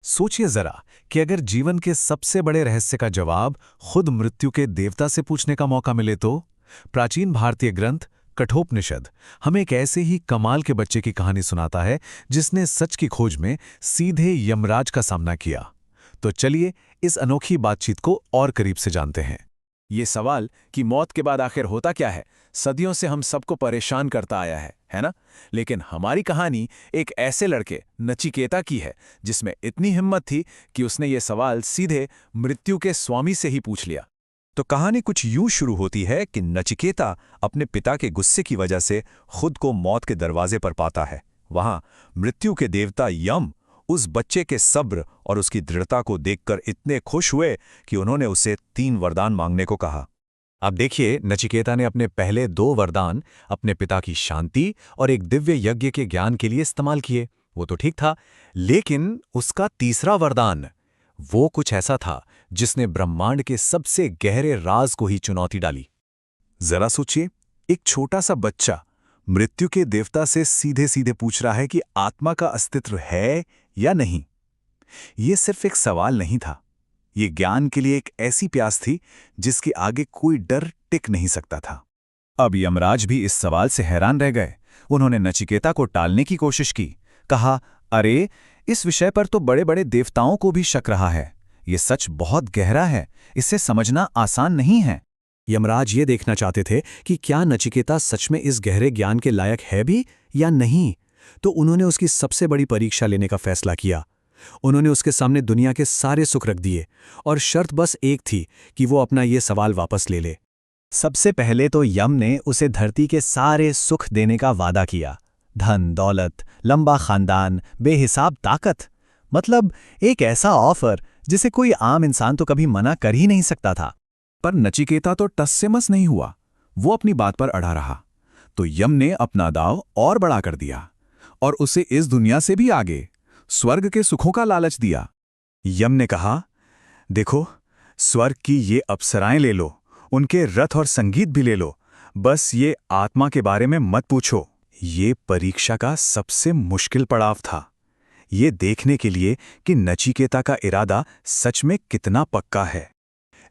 सोचिए जरा कि अगर जीवन के सबसे बड़े रहस्य का जवाब खुद मृत्यु के देवता से पूछने का मौका मिले तो। प्राचीन भारतीय ग्रंथ कठोपनिषद हमें एक ऐसे ही कमाल के बच्चे की कहानी सुनाता है जिसने सच की खोज में सीधे यमराज का सामना किया। तो चलिए इस अनोखी बातचीत को और करीब से जानते हैं। ये सवाल कि मौत के बाद आखिर होता क्या है, सदियों से हम सबको परेशान करता आया है ना? लेकिन हमारी कहानी एक ऐसे लड़के नचिकेता की है जिसमें इतनी हिम्मत थी कि उसने ये सवाल सीधे मृत्यु के स्वामी से ही पूछ लिया। तो कहानी कुछ यूं शुरू होती है कि नचिकेता अपने पिता के गुस्से की वजह से खुद को मौत के दरवाजे पर पाता है। वहां मृत्यु के देवता यम उस बच्चे के सब्र और उसकी दृढ़ता को देखकर इतने खुश हुए कि उन्होंने उसे 3 वरदान मांगने को कहा। अब देखिए, नचिकेता ने अपने पहले 2 वरदान अपने पिता की शांति और एक दिव्य यज्ञ के ज्ञान के लिए इस्तेमाल किए। वो तो ठीक था, लेकिन उसका तीसरा वरदान वो कुछ ऐसा था जिसने ब्रह्मांड के सबसे गहरे राज को ही चुनौती डाली। जरा सोचिए, एक छोटा सा बच्चा मृत्यु के देवता से सीधे सीधे पूछ रहा है कि आत्मा का अस्तित्व है या नहीं। ये सिर्फ एक सवाल नहीं था, ये ज्ञान के लिए एक ऐसी प्यास थी जिसके आगे कोई डर टिक नहीं सकता था। अब यमराज भी इस सवाल से हैरान रह गए। उन्होंने नचिकेता को टालने की कोशिश की। कहा, अरे इस विषय पर तो बड़े बड़े देवताओं को भी शक रहा है। ये सच बहुत गहरा है, इसे समझना आसान नहीं है। यमराज ये देखना चाहते थे कि क्या नचिकेता सच में इस गहरे ज्ञान के लायक है भी या नहीं। तो उन्होंने उसकी सबसे बड़ी परीक्षा लेने का फैसला किया। उन्होंने उसके सामने दुनिया के सारे सुख रख दिए और शर्त बस एक थी कि वो अपना ये सवाल वापस ले ले। सबसे पहले तो यम ने उसे धरती के सारे सुख देने का वादा किया। धन दौलत, लंबा खानदान, बेहिसाब ताकत, मतलब एक ऐसा ऑफर जिसे कोई आम इंसान तो कभी मना कर ही नहीं सकता था। पर नचिकेता तो टस से मस नहीं हुआ। वो अपनी बात पर अड़ा रहा। तो यम ने अपना दाव और बड़ा कर दिया और उसे इस दुनिया से भी आगे स्वर्ग के सुखों का लालच दिया। यम ने कहा, देखो, स्वर्ग की ये अप्सराएं ले लो, उनके रथ और संगीत भी ले लो, बस ये आत्मा के बारे में मत पूछो। ये परीक्षा का सबसे मुश्किल पड़ाव था, ये देखने के लिए कि नचिकेता का इरादा सच में कितना पक्का है।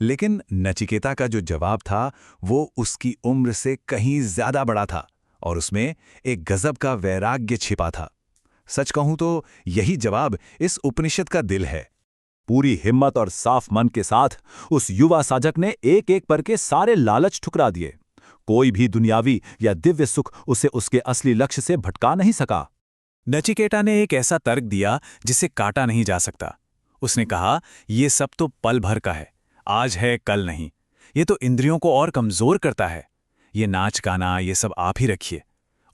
लेकिन नचिकेता का जो जवाब था वो उसकी उम्र से कहीं ज्यादा बड़ा था और उसमें एक गजब का वैराग्य छिपा था। सच कहूं तो यही जवाब इस उपनिषद का दिल है। पूरी हिम्मत और साफ मन के साथ उस युवा साधक ने एक एक पर के सारे लालच ठुकरा दिए। कोई भी दुनियावी या दिव्य सुख उसे उसके असली लक्ष्य से भटका नहीं सका। नचिकेता ने एक ऐसा तर्क दिया जिसे काटा नहीं जा सकता। उसने कहा, ये सब तो पल भर का है, आज है कल नहीं। ये तो इंद्रियों को और कमजोर करता है। ये नाच गाना ये सब आप ही रखिए।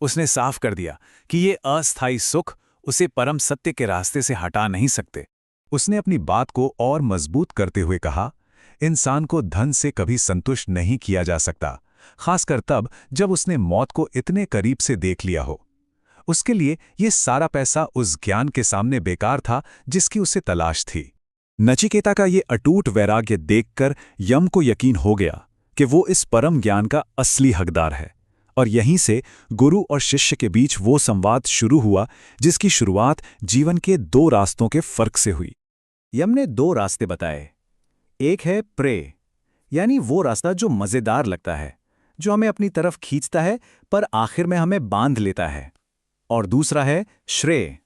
उसने साफ कर दिया कि ये अस्थायी सुख उसे परम सत्य के रास्ते से हटा नहीं सकते। उसने अपनी बात को और मजबूत करते हुए कहा, इंसान को धन से कभी संतुष्ट नहीं किया जा सकता, खासकर तब जब उसने मौत को इतने करीब से देख लिया हो। उसके लिए ये सारा पैसा उस ज्ञान के सामने बेकार था जिसकी उसे तलाश थी। नचिकेता का ये अटूट वैराग्य देखकर यम को यकीन हो गया कि वो इस परम ज्ञान का असली हकदार है। और यहीं से गुरु और शिष्य के बीच वो संवाद शुरू हुआ जिसकी शुरुआत जीवन के 2 रास्तों के फर्क से हुई। यम ने 2 रास्ते बताए। एक है प्रे, यानी वो रास्ता जो मजेदार लगता है, जो हमें अपनी तरफ खींचता है पर आखिर में हमें बांध लेता है। और दूसरा है श्रेय,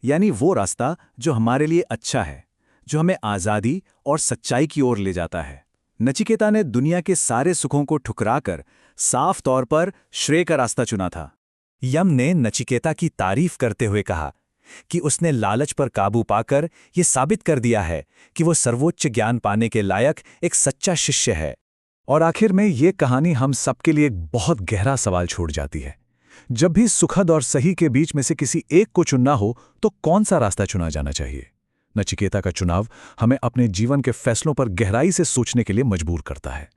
यानी वो रास्ता जो हमारे लिए अच्छा है, जो हमें आज़ादी और सच्चाई की ओर ले जाता है। नचिकेता ने दुनिया के सारे सुखों को ठुकराकर साफ तौर पर श्रेय का रास्ता चुना था। यम ने नचिकेता की तारीफ करते हुए कहा कि उसने लालच पर काबू पाकर ये साबित कर दिया है कि वो सर्वोच्च ज्ञान पाने के लायक एक सच्चा शिष्य है। और आखिर में ये कहानी हम सबके लिए एक बहुत गहरा सवाल छोड़ जाती है। जब भी सुखद और सही के बीच में से किसी एक को चुनना हो तो कौन सा रास्ता चुना जाना चाहिए? नचिकेता का चुनाव हमें अपने जीवन के फैसलों पर गहराई से सोचने के लिए मजबूर करता है।